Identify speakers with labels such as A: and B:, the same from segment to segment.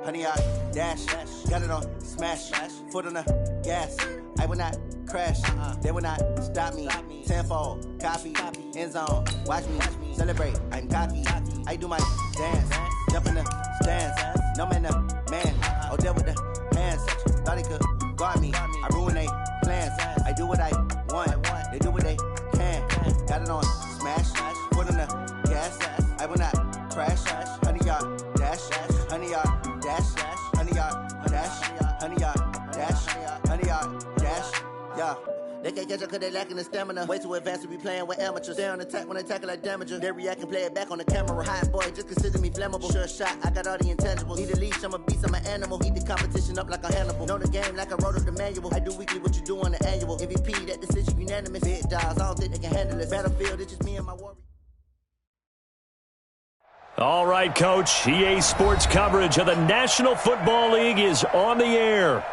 A: Honey, I dash, got it on smash, foot on the gas. I will not crash, they will not stop me. Tenfold, copy, end zone, watch me celebrate. I'm cocky, I do my dance, jump in the stands. No man, man, oh there with the hands. Thought he could guard me, I ruin they plans. I do what I want, they do what they can. Got it on smash, foot on the gas. I will not crash, honey, y'all dash, honey, y'all dash, honey, y'all dash, honey, y'all dash, honey, y'all dash, yeah. They can't catch up cause they lacking the stamina. Way too advanced to be playing with amateurs. Stay on attack when they tackle like damager. They react and play it back on the camera. Hot boy, just consider me flammable. Sure shot, I got all the intangibles. Need a leash, I'm a beast, I'm an animal. Eat the competition up like a Hannibal. Know the game like I wrote up the manual. I do weekly what you do on the annual. MVP, that decision unanimous. Big dogs, I don't think they can handle this. Battlefield, it's just me and my warrior.
B: All right, Coach. EA Sports coverage of the National Football League is on the air.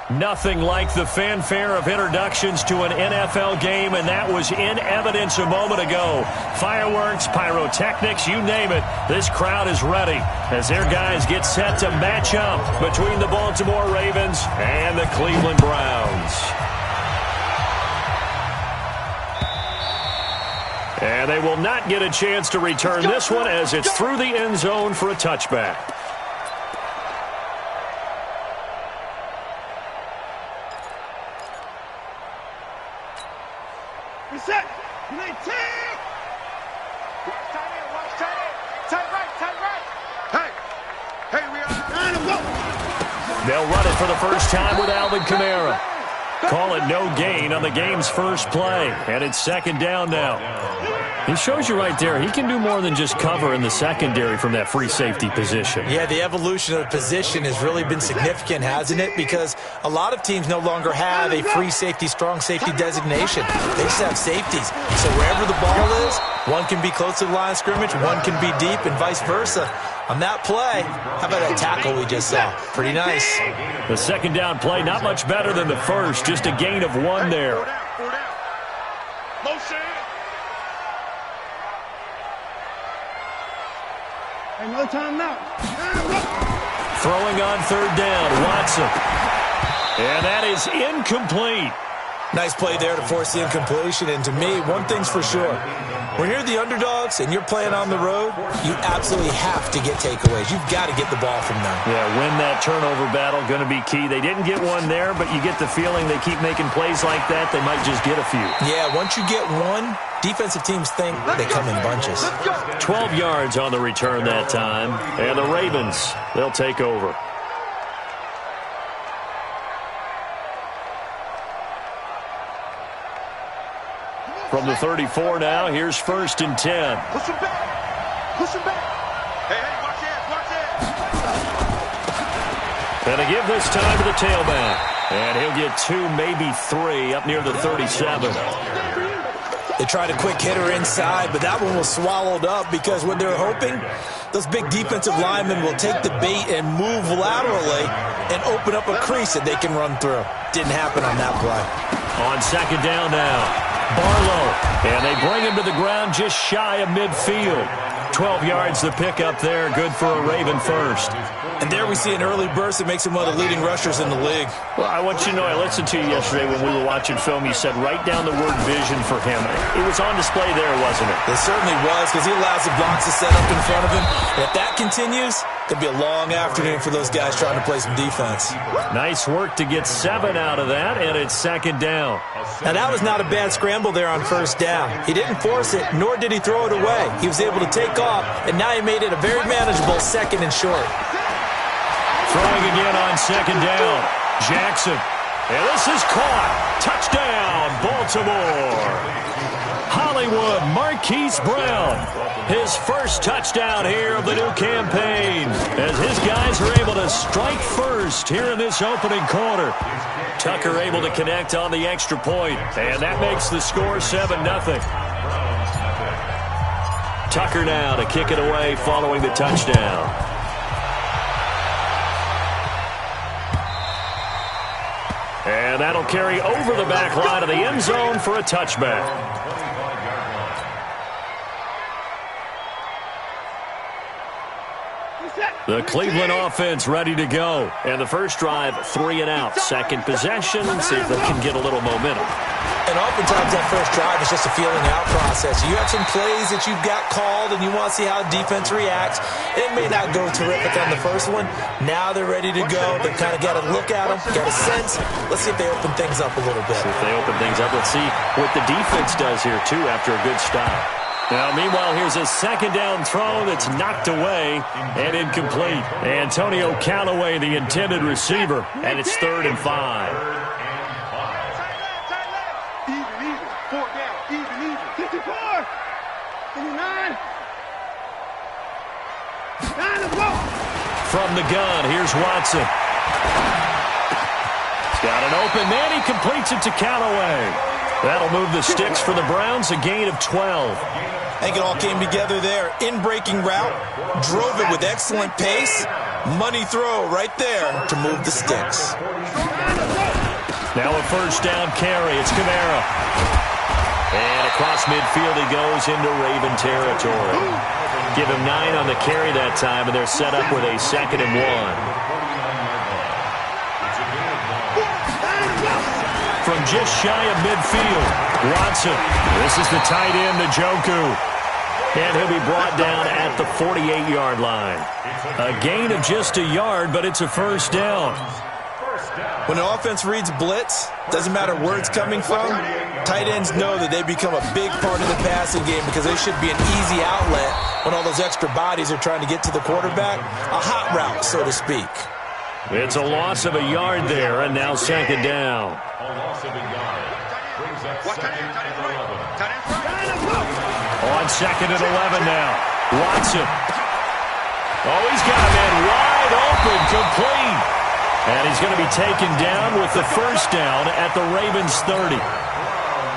B: Nothing like the fanfare of introductions to an NFL game, and that was in evidence a moment ago. Fireworks, pyrotechnics, you name it. This crowd is ready as their guys get set to match up between the Baltimore Ravens and the Cleveland Browns. And they will not get a chance to return this one as it's through the end zone for a touchback.
C: Reset. Tight right. Hey, we are.
B: They'll run it for the first time with Alvin Kamara. Call it no gain on the game's first play. And it's second down now. He shows you right there, he can do more than just cover in the secondary from that free safety position.
D: Yeah, the evolution of the position has really been significant, hasn't it? Because a lot of teams no longer have a free safety, strong safety designation. They just have safeties. So wherever the ball is, one can be close to the line of scrimmage, one can be deep, and vice versa. On that play, how about that tackle we just saw? Pretty nice.
B: The second down play, not much better than the first, just a gain of one there.
C: Motion. Hey, no time now.
B: Throwing on third down, Watson. And that is incomplete.
D: Nice play there to force the incompletion. And to me, one thing's for sure. When you're the underdogs and you're playing on the road, you absolutely have to get takeaways. You've got to get the ball from them.
B: Yeah, win that turnover battle, going to be key. They didn't get one there, but you get the feeling they keep making plays like that, they might just get a few.
D: Yeah, once you get one, defensive teams think they come in bunches.
B: 12 yards on the return that time. And the Ravens, they'll take over. From the 34 now, here's 1st and 10.
C: Push him back. Push him back. Hey, watch it.
B: And they give this time to the tailback. And he'll get 2, maybe 3 up near the 37.
D: They tried a quick hitter inside, but that one was swallowed up because what they're hoping, those big defensive linemen will take the bait and move laterally and open up a crease that they can run through. Didn't happen on that play.
B: On second down now. Barlow, and they bring him to the ground just shy of midfield. 12 yards the pick up there, good for a Raven first.
D: And there we see an early burst that makes him one of the leading rushers in the league.
B: Well, I want you to know, I listened to you yesterday when we were watching film. You said write down the word vision for him. It was on display there, wasn't it?
D: It certainly was, because he allows the blocks to set up in front of him. And if that continues, it'll be a long afternoon for those guys trying to play some defense.
B: Nice work to get 7 out of that, and it's second down.
D: Now, that was not a bad scramble there on first down. He didn't force it, nor did he throw it away. He was able to take off, and now he made it a very manageable second and short.
B: Throwing again on second down. Jackson. And this is caught. Touchdown, Baltimore. Hollywood Marquise Brown. His first touchdown here of the new campaign as his guys are able to strike first here in this opening quarter. Tucker able to connect on the extra point, and that makes the score 7-0. Tucker now to kick it away following the touchdown. And And that'll carry over the back line of the end zone for a touchback. The Cleveland offense ready to go. And the first drive, 3 and out. Second possession, see if they can get a little momentum.
D: And oftentimes that first drive is just a feeling out process. You have some plays that you've got called and you want to see how defense reacts. It may not go terrific on the first one. Now they're ready to go. They've kind of got to look at them, got a sense. Let's see if they open things up a little bit.
B: See if they open things up. Let's see what the defense does here, too, after a good stop. Now, meanwhile, here's a second down throw that's knocked away and incomplete. Antonio Callaway, the intended receiver, and it's 3rd and 5.
C: Even. 4 down. Even. 54. 59. 9 to go.
B: From the gun, here's Watson. He's got an open man. He completes it to Callaway. That'll move the sticks for the Browns, a gain of 12.
D: I think it all came together there. In-breaking route, drove it with excellent pace. Money throw right there to move the sticks.
B: Now a first down carry. It's Kamara. And across midfield he goes into Raven territory. Give him 9 on the carry that time, and they're set up with a 2nd and 1. From just shy of midfield, Watson. This is the tight end, Njoku. And he'll be brought down at the 48-yard line. A gain of just a yard, but it's a first down.
D: When an offense reads blitz, doesn't matter where it's coming from, tight ends know that they become a big part of the passing game because they should be an easy outlet when all those extra bodies are trying to get to the quarterback. A hot route, so to speak.
B: It's a loss of a yard there, and now 2nd down. On 2nd and 11 now. Watson. Oh, he's got a man wide open, complete. And he's going to be taken down with the first down at the Ravens 30.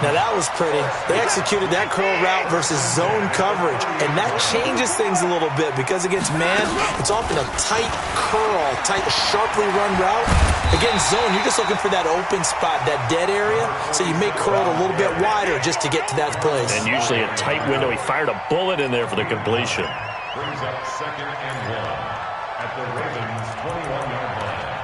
D: Now that was pretty. They executed that curl route versus zone coverage, and that changes things a little bit because against man, it's often a tight curl, tight, sharply run route. Against zone, you're just looking for that open spot, that dead area, so you may curl it a little bit wider just to get to that place. And
B: usually a tight window. He fired a bullet in there for the completion.
E: Brings up 2nd and 1 at the Ravens 21-yard line.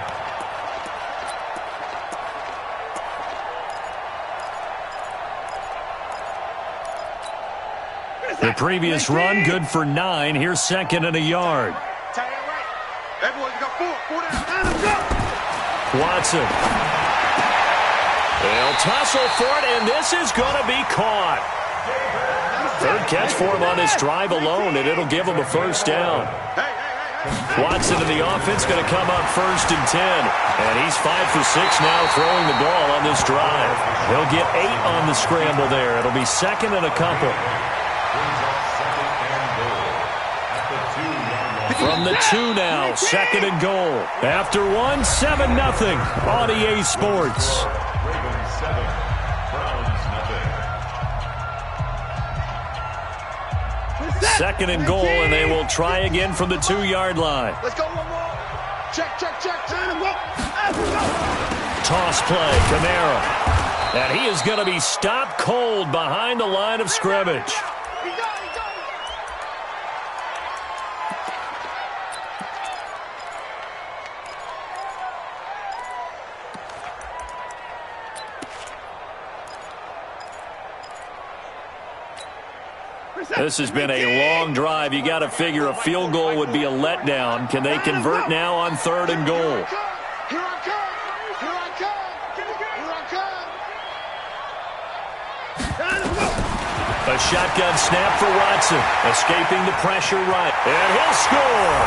B: The previous run, good for 9. Here's 2nd and a yard. Watson. They'll tussle for it, and this is going to be caught. 3rd catch for him on this drive alone, and it'll give him a first down. Watson and the offense going to come up 1st and 10. And he's 5 for 6 now throwing the ball on this drive. He'll get 8 on the scramble there. It'll be 2nd and a couple. From the 2 now, 2nd and goal. After 1, 7-0 on EA Sports.
E: Ravens 7, Browns nothing.
B: 2nd and goal, and they will try again from the 2-yard line.
C: Let's go one more. Check. Time to go.
B: Toss play, Kamara. And he is going to be stopped cold behind the line of scrimmage. This has been a long drive. You got to figure a field goal would be a letdown. Can they convert now on 3rd and goal?
C: Here I come.
B: A shotgun snap for Watson. Escaping the pressure right. And he'll score.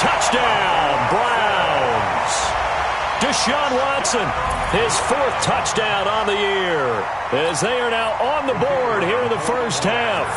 B: Touchdown, Browns. Deshaun Watson, his 4th touchdown on the year, as they are now on the board here in the first half.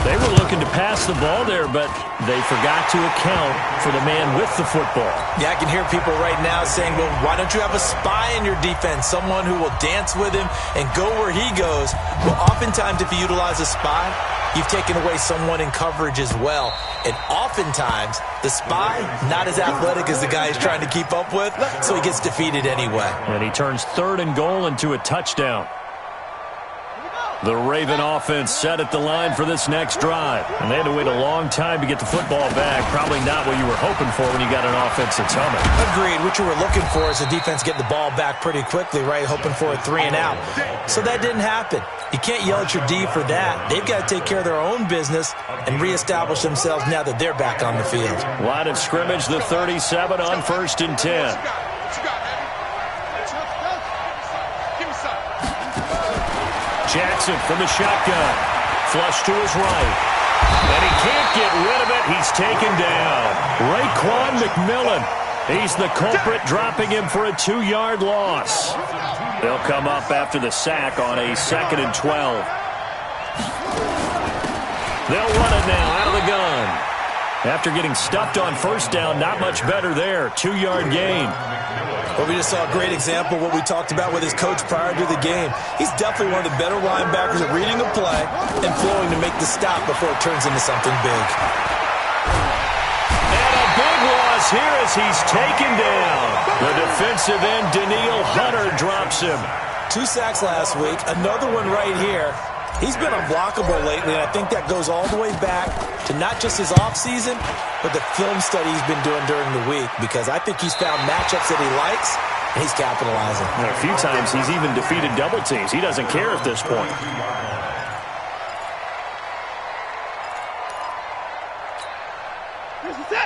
B: They were looking to pass the ball there, but they forgot to account for the man with the football.
D: Yeah, I can hear people right now saying, well, why don't you have a spy in your defense, someone who will dance with him and go where he goes? Well, oftentimes if you utilize a spy, you've taken away someone in coverage as well. And oftentimes, the spy, not as athletic as the guy he's trying to keep up with, so he gets defeated anyway.
B: And he turns 3rd and goal into a touchdown. The Raven offense set at the line for this next drive. And they had to wait a long time to get the football back. Probably not what you were hoping for when you got an offense that's humming.
D: Agreed. What you were looking for is the defense getting the ball back pretty quickly, right? Hoping for a 3 and out. So that didn't happen. You can't yell at your D for that. They've got to take care of their own business and reestablish themselves now that they're back on the field.
B: Line of scrimmage, the 37 on 1st and 10. Jackson from the shotgun. Flush to his right. And he can't get rid of it. He's taken down. Raekwon McMillan. He's the culprit, dropping him for a 2-yard loss. They'll come up after the sack on a 2nd and 12. They'll run it now out of the gun. After getting stuffed on 1st down, not much better there. 2-yard gain.
D: Well, we just saw a great example of what we talked about with his coach prior to the game. He's definitely one of the better linebackers at reading the play and flowing to make the stop before it turns into something big.
B: And a big loss here as he's taken down. The defensive end, Daniil Hunter, drops him.
D: 2 sacks last week, another one right here. He's been unblockable lately, and I think that goes all the way back to not just his offseason, but the film study he's been doing during the week, because I think he's found matchups that he likes, and he's capitalizing.
B: And a few times he's even defeated double teams. He doesn't care at this point.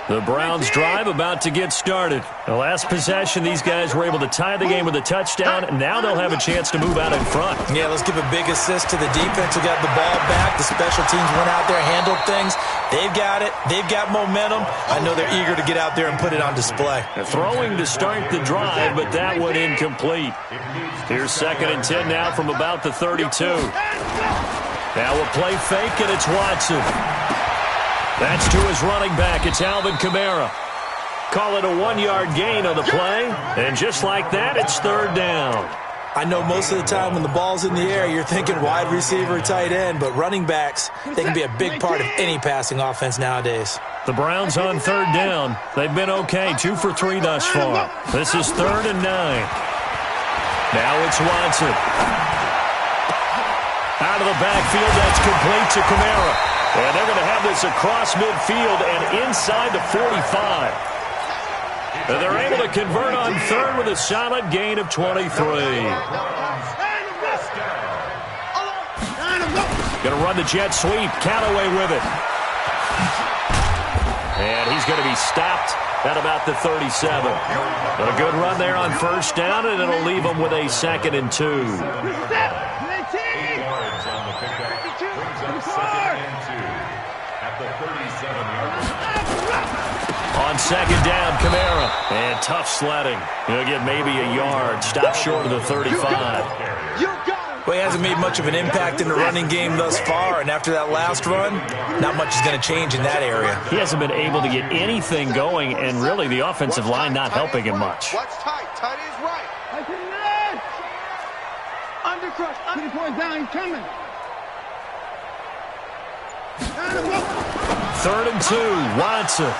B: The Browns drive about to get started. The last possession, these guys were able to tie the game with a touchdown, and now they'll have a chance to move out in front.
D: Yeah, let's give a big assist to the defense who got the ball back. The special teams went out there, handled things. They've got it. They've got momentum. I know they're eager to get out there and put it on display.
B: They're throwing to start the drive, but that one incomplete. Here's 2nd and 10 now from about the 32. Now a play fake, and it's Watson. That's to his running back. It's Alvin Kamara. Call it a 1-yard gain on the play. And just like that, it's 3rd down.
D: I know most of the time when the ball's in the air, you're thinking wide receiver, tight end, but running backs, they can be a big part of any passing offense nowadays.
B: The Browns on 3rd down. They've been okay, 2 for 3 thus far. This is 3rd and 9. Now it's Watson. Out of the backfield, that's complete to Kamara. And they're going to have this across midfield and inside the 45. And they're able to convert on 3rd with a solid gain of 23. Going to run the jet sweep. Callaway with it. And he's going to be stopped at about the 37. But a good run there on 1st down, and it'll leave them with a 2nd and 2.
E: 8 yards on the pickup. Brings up 2nd and 2 at the 37-yard line.
B: On 2nd down, Kamara. And tough sledding. He'll get maybe a yard. Stop short of the 35.
D: Well, he hasn't made much of an impact in the running game thus far, and after that last run, not much is going to change in that area.
B: He hasn't been able to get anything going, and really the offensive line not helping him much.
C: Watch tight. Tight is right. Undercrush. 20 points down. He's coming.
B: 3rd and 2. Watson.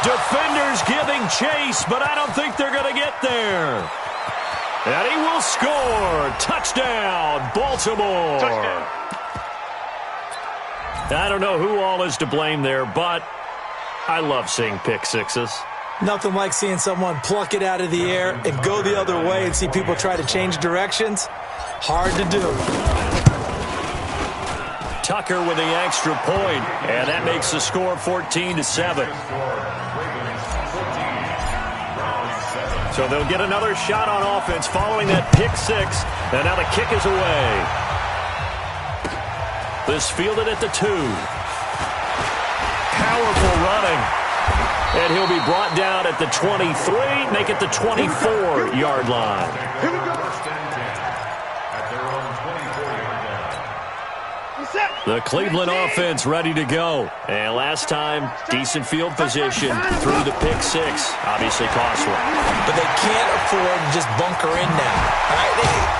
B: Defenders giving chase, but I don't think they're going to get there. And he will score. Touchdown, Baltimore. Touchdown. I don't know who all is to blame there, but I love seeing pick sixes.
D: Nothing like seeing someone pluck it out of the air and go the other way and see people try to change directions. Hard to do.
B: Tucker with the extra point, and that makes the score 14-7. So they'll get another shot on offense following that pick six, and now the kick is away. This fielded at the 2. Powerful running. And he'll be brought down at the 23, make it the 24-yard line.
C: Here we go.
E: First and 10 at their own 24-yard line.
C: Set.
B: The Cleveland offense ready to go. And last time, decent field position through the pick six. Obviously costly.
D: But they can't afford to just bunker in now. All right?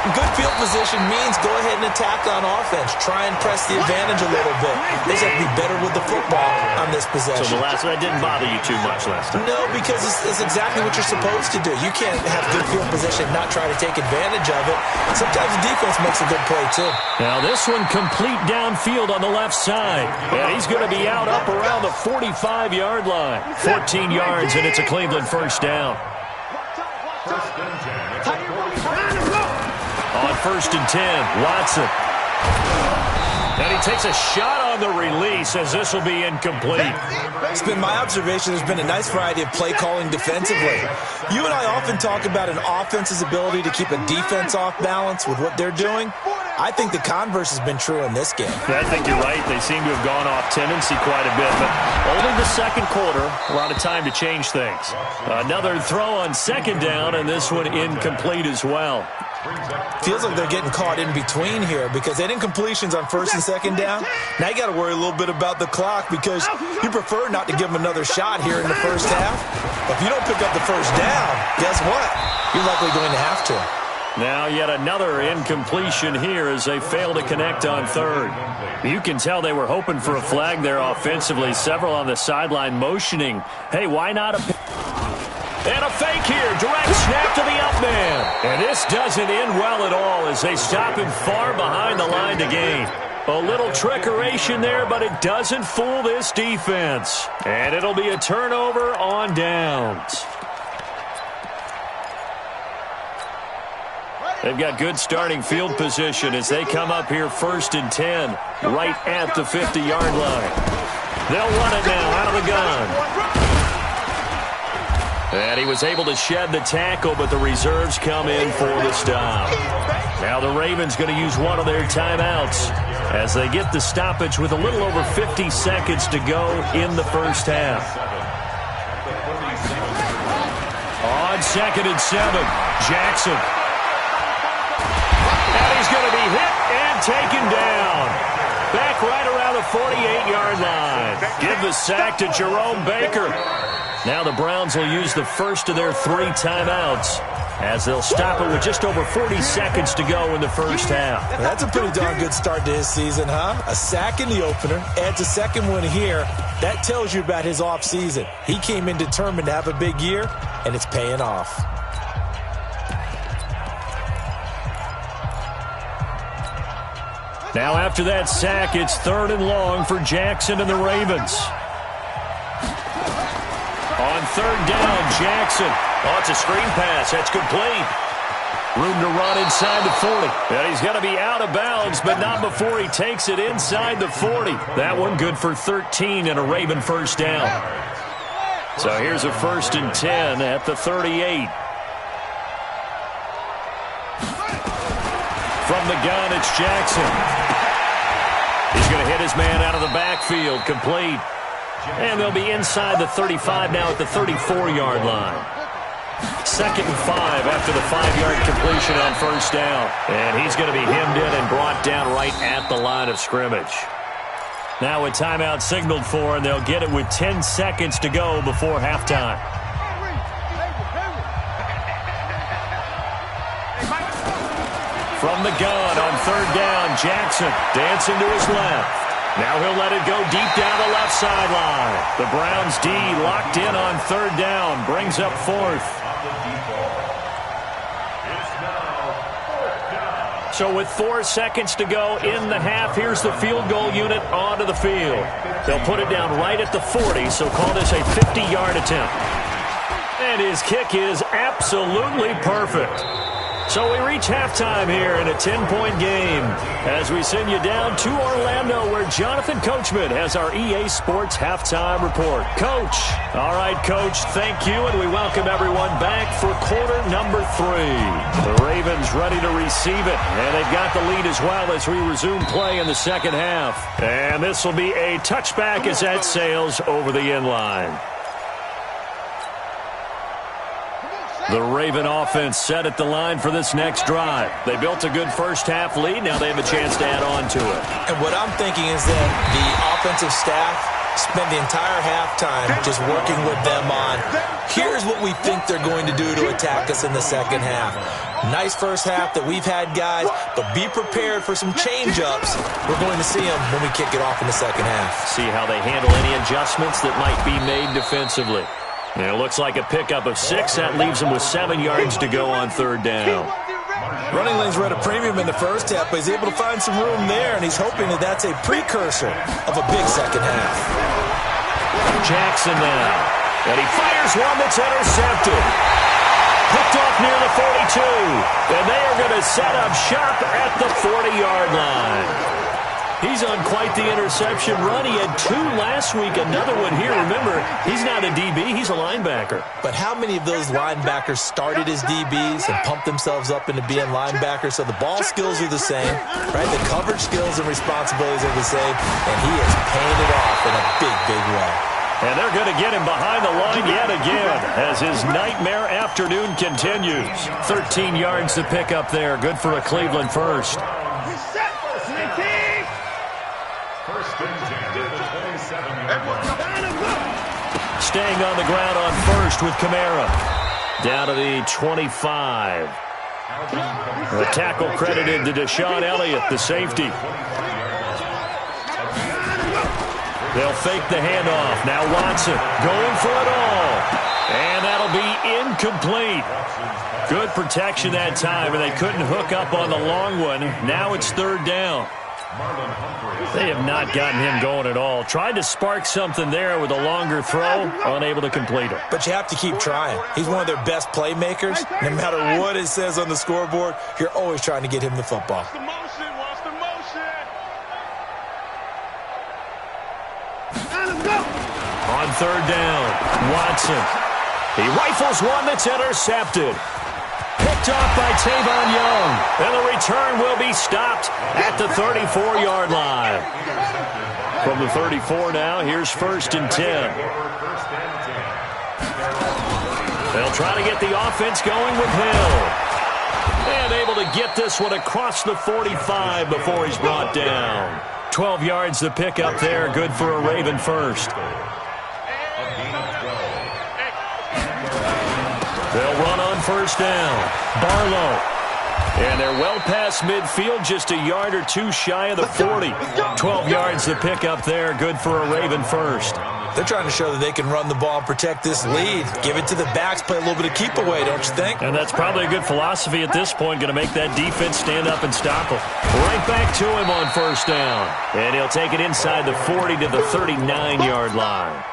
D: Good field position means go ahead and attack on offense. Try and press the advantage a little bit. They just have to be better with the football on this possession.
B: So that didn't bother you too much last time?
D: No, because it's exactly what you're supposed to do. You can't have good field position and not try to take advantage of it. Sometimes the defense makes a good play, too.
B: Now this one complete downfield on the left side. And he's going to be out up around the 45-yard line. 14 yards, and it's a Cleveland first down. On 1st and 10, Watson. And he takes a shot on the release as this will be incomplete.
D: It's been my observation there's been a nice variety of play calling defensively. You and I often talk about an offense's ability to keep a defense off balance with what they're doing. I think the converse has been true in this game.
B: I think you're right. They seem to have gone off tendency quite a bit, but only the second quarter, a lot of time to change things. Another throw on 2nd down, and this one incomplete as well.
D: Feels like they're getting caught in between here because they didn't completions on 1st and 2nd down. Now you got to worry a little bit about the clock because you prefer not to give them another shot here in the first half. If you don't pick up the first down, guess what? You're likely going to have to.
B: Now yet another incompletion here as they fail to connect on 3rd. You can tell they were hoping for a flag there offensively. Several on the sideline motioning. Hey, why not a... And a fake here. Direct snap to the up man. And this doesn't end well at all as they stop him far behind the line to gain. A little trickeration there, but it doesn't fool this defense. And it'll be a turnover on downs. They've got good starting field position as they come up here 1st and 10, right at the 50-yard line. They'll run it now out of the gun. And he was able to shed the tackle, but the reserves come in for the stop. Now the Ravens going to use one of their timeouts as they get the stoppage with a little over 50 seconds to go in the first half. On 2nd and 7, Jackson. And he's going to be hit and taken down. Back right around the 48-yard line. Give the sack to Jerome Baker. Now the Browns will use the first of their 3 timeouts as they'll stop it with just over 40 seconds to go in the first half.
D: That's a pretty darn good start to his season, huh? A sack in the opener, adds a second one here. That tells you about his offseason. He came in determined to have a big year, and it's paying off.
B: Now after that sack, it's 3rd and long for Jackson and the Ravens. On 3rd down, Jackson. Oh, it's a screen pass. That's complete. Room to run inside the 40. And he's going to be out of bounds, but not before he takes it inside the 40. That one good for 13 and a Raven first down. So here's a 1st and 10 at the 38. From the gun, it's Jackson. He's going to hit his man out of the backfield. Complete. And they'll be inside the 35 now at the 34-yard line. 2nd and 5 after the 5-yard completion on 1st down. And he's going to be hemmed in and brought down right at the line of scrimmage. Now a timeout signaled for, and they'll get it with 10 seconds to go before halftime. From the gun on 3rd down, Jackson dancing to his left. Now he'll let it go deep down the left sideline. The Browns D locked in on 3rd down, brings up 4th. So with 4 seconds to go in the half, here's the field goal unit onto the field. They'll put it down right at the 40, so call this a 50-yard attempt. And his kick is absolutely perfect. So we reach halftime here in a 10-point game as we send you down to Orlando where Jonathan Coachman has our EA Sports Halftime Report. Coach. All right, Coach, thank you, and we welcome everyone back for quarter number 3. The Ravens ready to receive it, and they've got the lead as well as we resume play in the second half. And this will be a touchback as that sails over the end line. The Raven offense set at the line for this next drive. They built a good first-half lead. Now they have a chance to add on to it.
D: And what I'm thinking is that the offensive staff spent the entire halftime just working with them on, here's what we think they're going to do to attack us in the second half. Nice first half that we've had, guys, but be prepared for some change-ups. We're going to see them when we kick it off in the second half.
B: See how they handle any adjustments that might be made defensively. And it looks like a pickup of 6. That leaves them with 7 yards to go on third down.
D: Running lanes were at a premium in the first half, but he's able to find some room there, and he's hoping that that's a precursor of a big second half.
B: Jackson now. And he fires one that's intercepted. Picked off near the 42. And they are going to set up shop at the 40-yard line. He's on quite the interception run. He had 2 last week, another one here. Remember, he's not a DB, he's a linebacker.
D: But how many of those linebackers started as DBs and pumped themselves up into being linebackers? So the ball skills are the same, right? The coverage skills and responsibilities are the same, and he is paying it off in a big, big way.
B: And they're going to get him behind the line yet again as his nightmare afternoon continues. 13 yards to pick up there. Good for a Cleveland first. Staying on the ground on first with Kamara. Down to the 25. The tackle credited to Deshaun Elliott, the safety. They'll fake the handoff. Now Watson going for it all. And that'll be incomplete. Good protection that time, and they couldn't hook up on the long one. Now it's third down. They have not gotten him going at all. Tried to spark something there with a longer throw, unable to complete it.
D: But you have to keep trying. He's one of their best playmakers. No matter what it says on the scoreboard, you're always trying to get him the football.
B: On third down, Watson. He rifles one that's intercepted. Picked off by Tavon Young. And the return will be stopped at the 34-yard line. From the 34 now, here's 1st and 10. They'll try to get the offense going with Hill. And able to get this one across the 45 before he's brought down. 12 yards to pick up there. Good for a Raven first. They'll run on first down. Barlow. And they're well past midfield, just a yard or 2 shy of the 40. 12 yards to pick up there. Good for a Raven first.
D: They're trying to show that they can run the ball and protect this lead. Give it to the backs, play a little bit of keep away, don't you think?
B: And that's probably a good philosophy at this point. Going to make that defense stand up and stop them. Right back to him on first down. And he'll take it inside the 40 to the 39-yard line.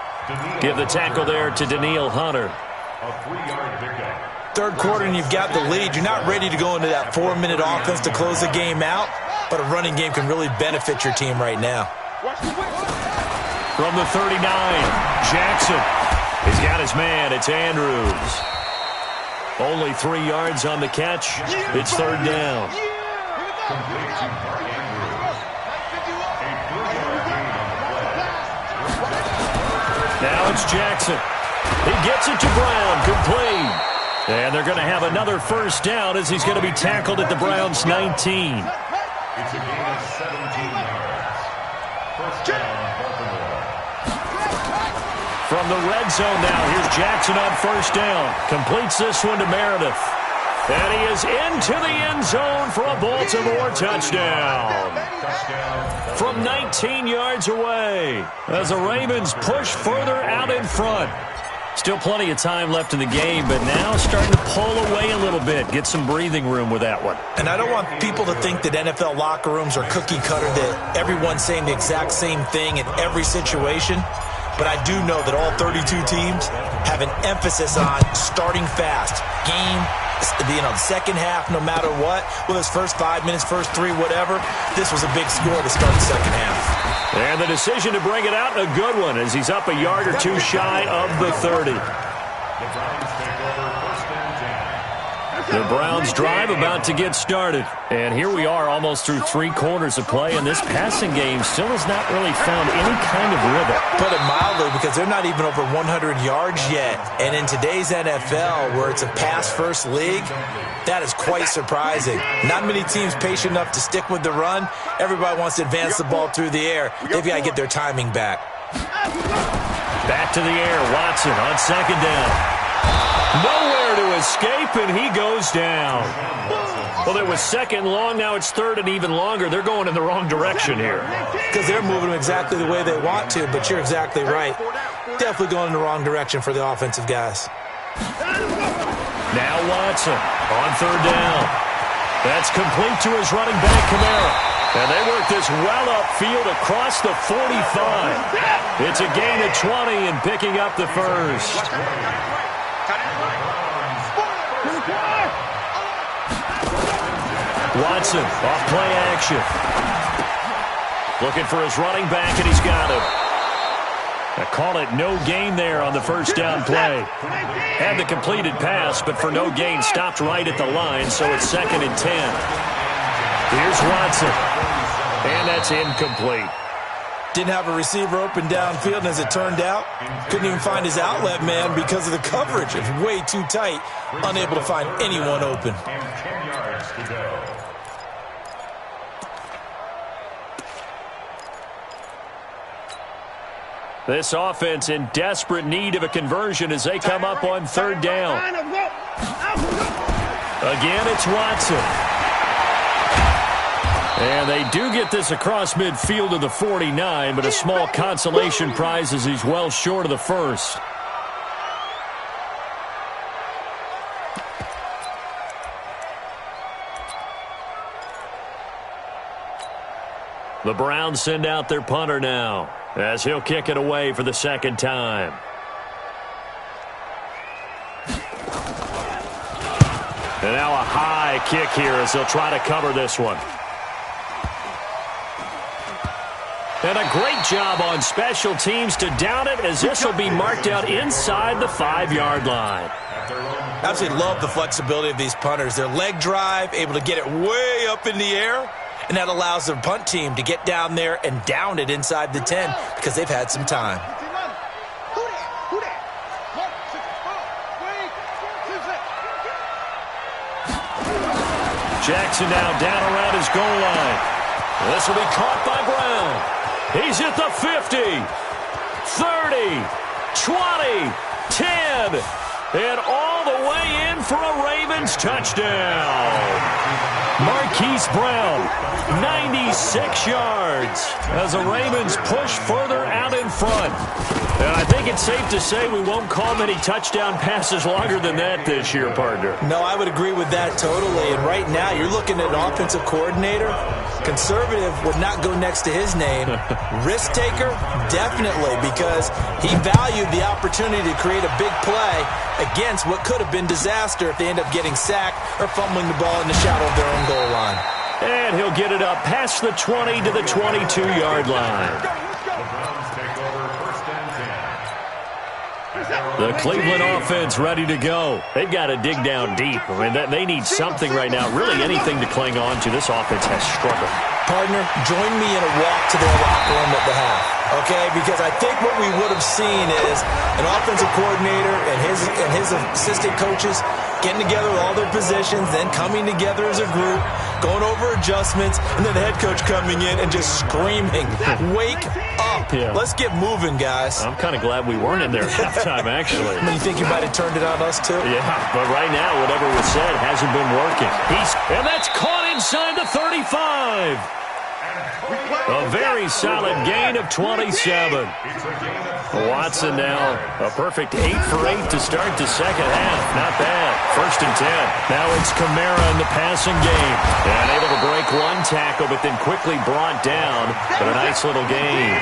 B: Give the tackle there to Danielle Hunter.
E: A 3-yard pickup.
D: Third quarter and you've got the lead. You're not ready to go into that 4-minute offense to close the game out, but a running game can really benefit your team right now.
B: From the 39, Jackson. He's got his man. It's Andrews. Only 3 yards on the catch. It's third down.
E: Complete to Mark Andrews. A 3-yard gain on the play.
B: Now it's Jackson. He gets it to Brown, complete. And they're going to have another first down as he's going to be tackled at the Browns' 19.
E: It's a gain of 17 yards. First down, Baltimore.
B: From the red zone now, here's Jackson on first down. Completes this one to Meredith. And he is into the end zone for a Baltimore touchdown. From 19 yards away as the Ravens push further out in front. Still plenty of time left in the game, but now starting to pull away a little bit. Get some breathing room with that one.
D: And I don't want people to think that NFL locker rooms are cookie cutter, that everyone's saying the exact same thing in every situation. But I do know that all 32 teams have an emphasis on starting fast. Game, the second half, no matter what, whether it's first 5 minutes, first 3, whatever, this was a big score to start the second half.
B: And the decision to bring it out, a good one, as he's up a yard or 2 shy of the 30.
E: The Browns take over first and 10.
B: The Browns drive about to get started. And here we are almost through 3 quarters of play, and this passing game still has not really found any kind of rhythm.
D: Put it mildly, because they're not even over 100 yards yet. And in today's NFL, where it's a pass-first league, that is quite surprising. Not many teams patient enough to stick with the run. Everybody wants to advance the ball through the air. They've got to get their timing back.
B: Back to the air, Watson on second down. Nowhere to escape, and he goes down. Well, it was second long. Now it's third and even longer. They're going in the wrong direction here.
D: Because they're moving exactly the way they want to, but you're exactly right. Definitely going in the wrong direction for the offensive guys.
B: Now Watson on third down. That's complete to his running back, Kamara. And they work this well upfield across the 45. It's a gain of 20 and picking up the first. Watson off play action. Looking for his running back, and he's got him. I call it no gain there on the first down play. Had the completed pass, but for no gain, stopped right at the line, so it's 2nd and 10. Here's Watson, and that's incomplete.
D: Didn't have a receiver open downfield, and as it turned out, couldn't even find his outlet man because of the coverage. It was way too tight, unable to find anyone open.
E: And 10 yards to go.
B: This offense in desperate need of a conversion as they come up on third down. Again, it's Watson. And they do get this across midfield to the 49, but a small consolation prize as he's well short of the first. The Browns send out their punter now, as he'll kick it away for the second time. And now a high kick here as they'll try to cover this one. And a great job on special teams to down it, as this will be marked out inside the 5-yard line.
D: Absolutely love the flexibility of these punters. Their leg drive, able to get it way up in the air, and that allows their punt team to get down there and down it inside the 10 because they've had some time.
B: Jackson now down around his goal line. This will be caught by Brown. He's at the 50, 30, 20, 10, and all the way in for a Ravens touchdown. Marquise Brown, 96 yards, as the Ravens push further out in front. And I think it's safe to say we won't call many touchdown passes longer than that this year, partner.
D: No, I would agree with that totally. And right now, you're looking at an offensive coordinator. Conservative would not go next to his name. Risk taker, definitely, because he valued the opportunity to create a big play against what could have been disaster if they end up getting sacked or fumbling the ball in the shadow of their own goal line.
B: And he'll get it up past the 20 to the 22-yard line. The Cleveland offense ready to go. They've got to dig down deep. I mean, they need something right now, really anything to cling on to. This offense has struggled.
D: Partner, join me in a walk to their locker room at the half, okay? Because I think what we would have seen is an offensive coordinator and his assistant coaches getting together with all their positions, then coming together as a group, going over adjustments, and then the head coach coming in and just screaming, "Wake up.
B: Yeah.
D: Let's get moving, guys."
B: I'm kind of glad we weren't in there at halftime, actually.
D: I mean, you think you might have turned it on us, too?
B: Yeah, but right now, whatever was said hasn't been working. And that's caught inside the 35. A very solid gain of 27. Watson now a perfect 8 for 8 to start the second half. Not bad. 1st and 10. Now it's Kamara in the passing game. And able to break one tackle, but then quickly brought down. But a nice little gain.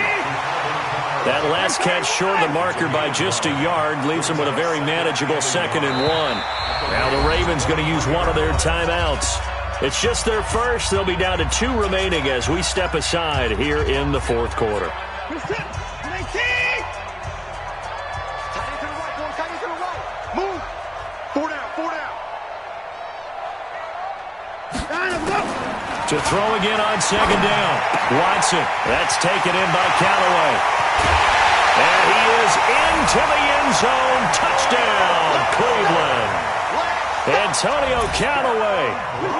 B: That last catch short of the marker by just a yard leaves them with a very manageable 2nd and 1. Now the Ravens going to use one of their timeouts. It's just their first. They'll be down to 2 remaining as we step aside here in the 4th quarter.
C: Move. 4 down, 4 down.
B: To throw again on second down. Watson. That's taken in by Callaway. And he is into the end zone. Touchdown, Cleveland. Antonio Callaway,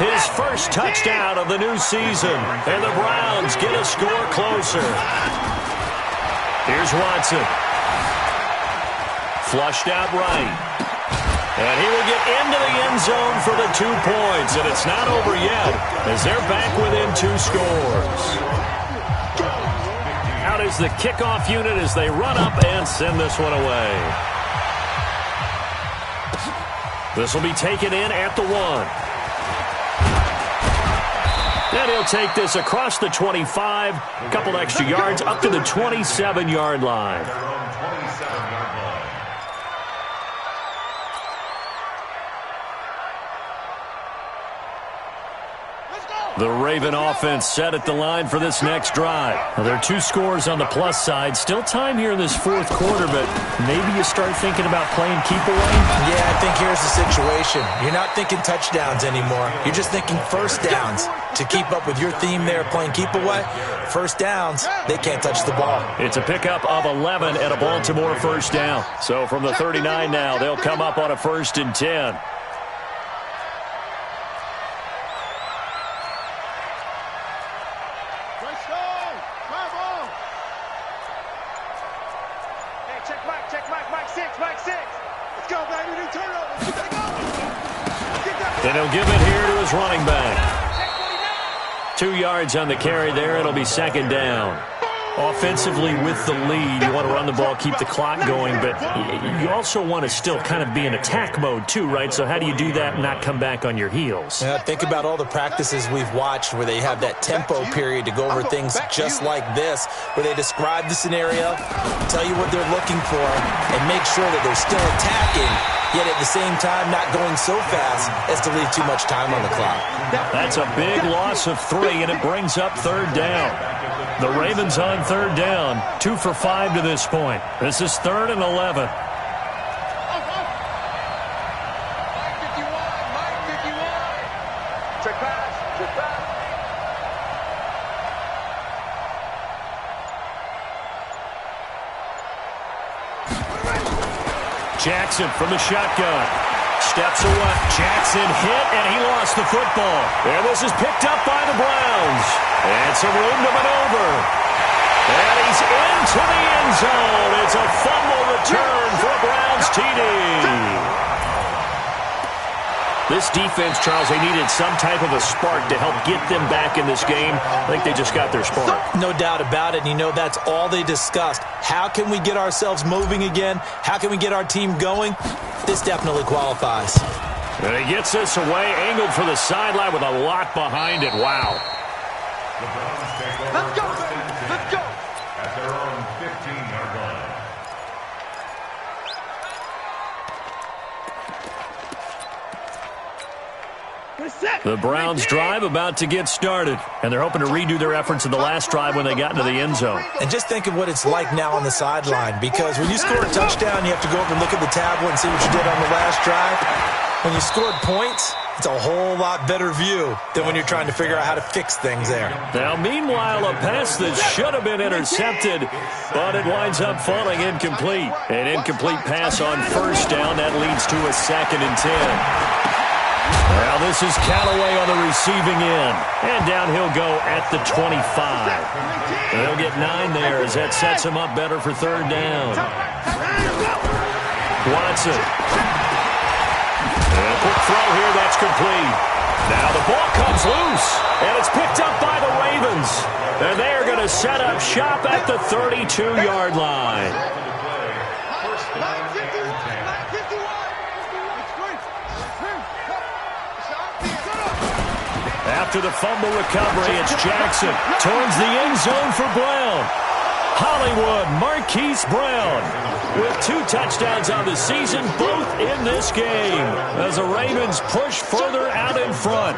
B: his first touchdown of the new season. And the Browns get a score closer. Here's Watson. Flushed out right. And he will get into the end zone for the 2 points. And it's not over yet as they're back within 2 scores. Out is the kickoff unit as they run up and send this one away. This will be taken in at the 1. And he'll take this across the 25. A couple extra yards up to the 27-yard line. The Raven offense set at the line for this next drive. Well, there are 2 scores on the plus side. Still time here in this 4th quarter, but maybe you start thinking about playing keep away?
D: Yeah, I think here's the situation. You're not thinking touchdowns anymore. You're just thinking first downs. To keep up with your theme there, playing keep away, first downs, they can't touch the ball.
B: It's a pickup of 11 and a Baltimore first down. So from the 39 now, they'll come up on a 1st and 10. And he'll give it here to his running back. 2 yards on the carry there. It'll be second down. Offensively with the lead, you want to run the ball, keep the clock going, but you also want to still kind of be in attack mode too, right? So how do you do that and not come back on your heels?
D: Yeah, think about all the practices we've watched where they have that tempo period to go over things just like this, where they describe the scenario, tell you what they're looking for, and make sure that they're still attacking, yet at the same time not going so fast as to leave too much time on the clock.
B: That's a big loss of 3, and it brings up 3rd down. The Ravens on 3rd down, 2 for 5 to this point. This is 3rd and 11. Jackson from the shotgun. Steps away. Jackson hit, and he lost the football. And this is picked up by the Browns. And some room to maneuver. And he's into the end zone. It's a fumble return for a Browns TD. This defense, Charles, they needed some type of a spark to help get them back in this game. I think they just got their spark.
D: No doubt about it. And you know that's all they discussed. How can we get ourselves moving again? How can we get our team going? This definitely qualifies.
B: And he gets this away, angled for the sideline with a lot behind it. Wow.
C: Let's go. Let's go.
E: At their own 15-yard line.
B: The Browns drive about to get started, and they're hoping to redo their efforts in the last drive when they got into the end zone.
D: And just think of what it's like now on the sideline, because when you score a touchdown, you have to go over and look at the tablet and see what you did on the last drive. When you scored points, it's a whole lot better view than when you're trying to figure out how to fix things there.
B: Now, meanwhile, a pass that should have been intercepted, but it winds up falling incomplete. An incomplete pass on first down. That leads to a 2nd and 10. Now this is Callaway on the receiving end. And down he'll go at the 25. They'll get 9 there as that sets him up better for 3rd down. Watson. And a quick throw here, that's complete. Now the ball comes loose, and it's picked up by the Ravens. And they are going to set up shop at the 32-yard line. After the fumble recovery, it's Jackson towards the end zone for Brown. Hollywood Marquise Brown with 2 touchdowns on the season, both in this game, as the Ravens push further out in front.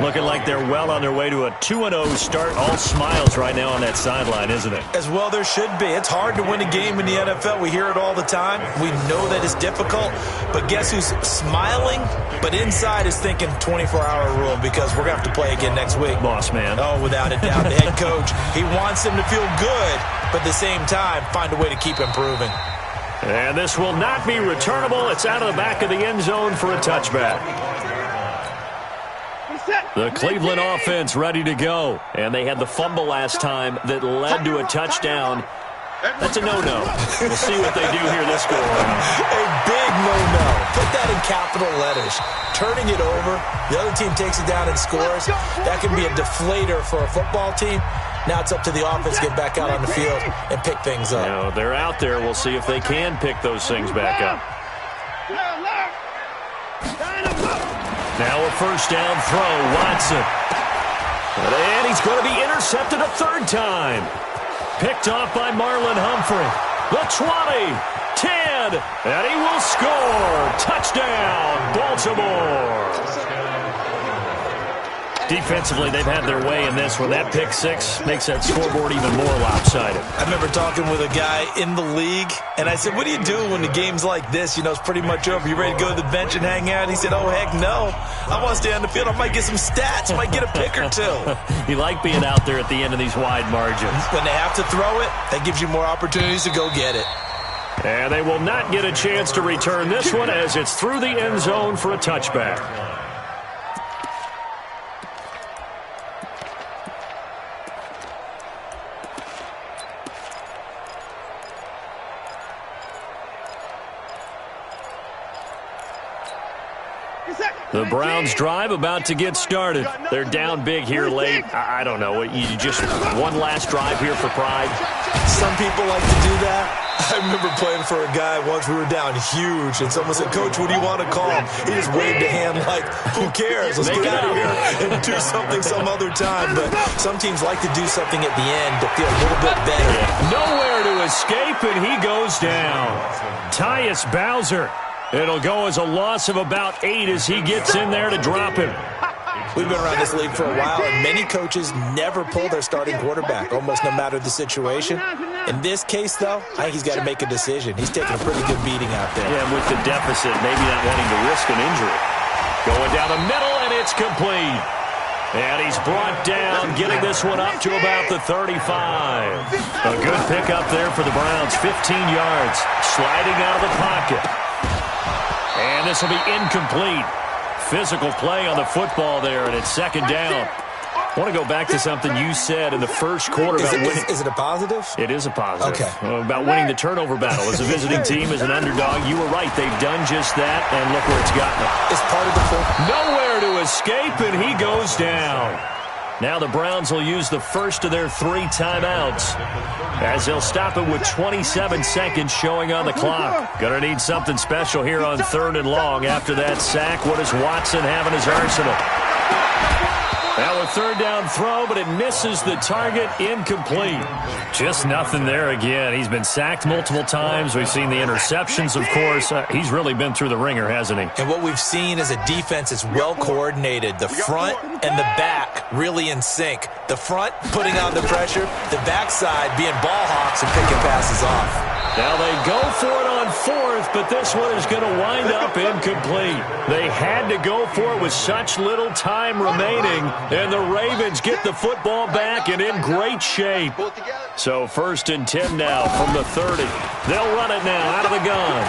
B: Looking like they're well on their way to a 2-0 start. All smiles right now on that sideline, isn't it?
D: As well there should be. It's hard to win a game in the NFL. We hear it all the time. We know that it's difficult. But guess who's smiling? But inside is thinking 24-hour rule, because we're going to have to play again next week.
B: Boss man.
D: Oh, without a doubt. The head coach, he wants him to feel good, but at the same time, find a way to keep improving.
B: And this will not be returnable. It's out of the back of the end zone for a touchback. The Cleveland offense ready to go. And they had the fumble last time that led to a touchdown. That's a no-no. We'll see what they do here this go around.
D: A big no-no. Put that in capital letters. Turning it over, the other team takes it down and scores. That can be a deflator for a football team. Now it's up to the offense to get back out on the field and pick things up.
B: You know, they're out there. We'll see if they can pick those things back up. Now a first down throw, Watson. And he's going to be intercepted a third time. Picked off by Marlon Humphrey. The 20, 10, and he will score. Touchdown, Baltimore. Defensively, they've had their way in this one. That pick six makes that scoreboard even more lopsided.
D: I remember talking with a guy in the league, and I said, what do you do when the game's like this? You know, it's pretty much over. You ready to go to the bench and hang out? He said, oh, heck no. I want to stay on the field. I might get some stats. I might get a pick or two.
B: You like being out there at the end of these wide margins.
D: When they have to throw it, that gives you more opportunities to go get it.
B: And they will not get a chance to return this one as it's through the end zone for a touchback. The Browns drive about to get started. They're down big here late. I don't know. You just one last drive here for pride.
D: Some people like to do that. I remember playing for a guy once. We were down huge, and someone said, Coach, what do you want to call? He just waved a hand like, who cares? Let's get out of here and do something some other time. But some teams like to do something at the end to feel a little bit better.
B: Nowhere to escape, and he goes down. Tyus Bowser. It'll go as a loss of about 8 as he gets in there to drop him.
D: We've been around this league for a while, and many coaches never pull their starting quarterback, almost no matter the situation. In this case, though, I think he's got to make a decision. He's taking a pretty good beating out there.
B: Yeah, with the deficit, maybe not wanting to risk an injury. Going down the middle, and it's complete. And he's brought down, getting this one up to about the 35. A good pickup there for the Browns, 15 yards, sliding out of the pocket. And this will be incomplete. Physical play on the football there, and it's second down. I want to go back to something you said in the first quarter about winning.
D: Is it a positive?
B: It is a positive.
D: Okay.
B: About winning the turnover battle. As a visiting team, as an underdog, you were right. They've done just that, and look where it's gotten them.
D: It's part of the point.
B: Nowhere to escape, and he goes down. Now the Browns will use the first of their 3 timeouts as they'll stop it with 27 seconds showing on the clock. Gonna need something special here on 3rd and long. After that sack, what does Watson have in his arsenal? Now a 3rd down throw, but it misses the target, incomplete. Just nothing there again. He's been sacked multiple times. We've seen the interceptions, of course. He's really been through the ringer, hasn't he?
D: And what we've seen is a defense that's well coordinated. The front and the back really in sync. The front putting on the pressure, the backside being ball hawks and picking passes off.
B: Now they go for it on 4th, but this one is going to wind up incomplete. They had to go for it with such little time remaining, and the Ravens get the football back and in great shape. So 1st and 10 now from the 30. They'll run it now out of the gun.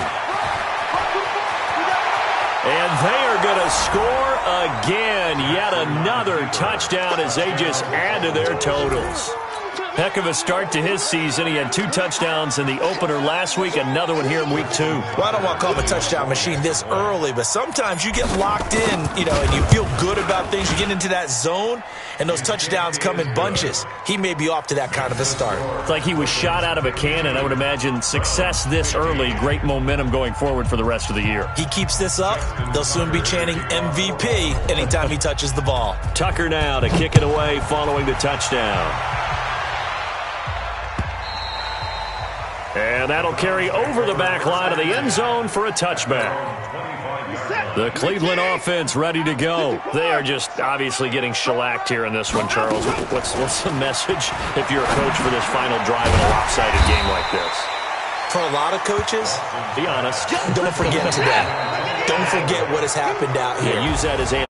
B: And they are going to score again. Yet another touchdown as they just add to their totals. Heck of a start to his season. He had 2 touchdowns in the opener last week, another one here in week 2.
D: Well, I don't want to call him a touchdown machine this early, but sometimes you get locked in, and you feel good about things. You get into that zone, and those touchdowns come in bunches. He may be off to that kind of a start.
B: It's like he was shot out of a cannon. I would imagine success this early, great momentum going forward for the rest of the year.
D: He keeps this up, they'll soon be chanting MVP anytime he touches the ball.
B: Tucker now to kick it away following the touchdown. And that'll carry over the back line of the end zone for a touchback. The Cleveland offense ready to go. They are just obviously getting shellacked here in this one, Charles. What's the message if you're a coach for this final drive in a lopsided game like this?
D: For a lot of coaches,
B: be honest.
D: don't forget today. Don't forget what has happened out here.
B: Yeah, use that as ammunition.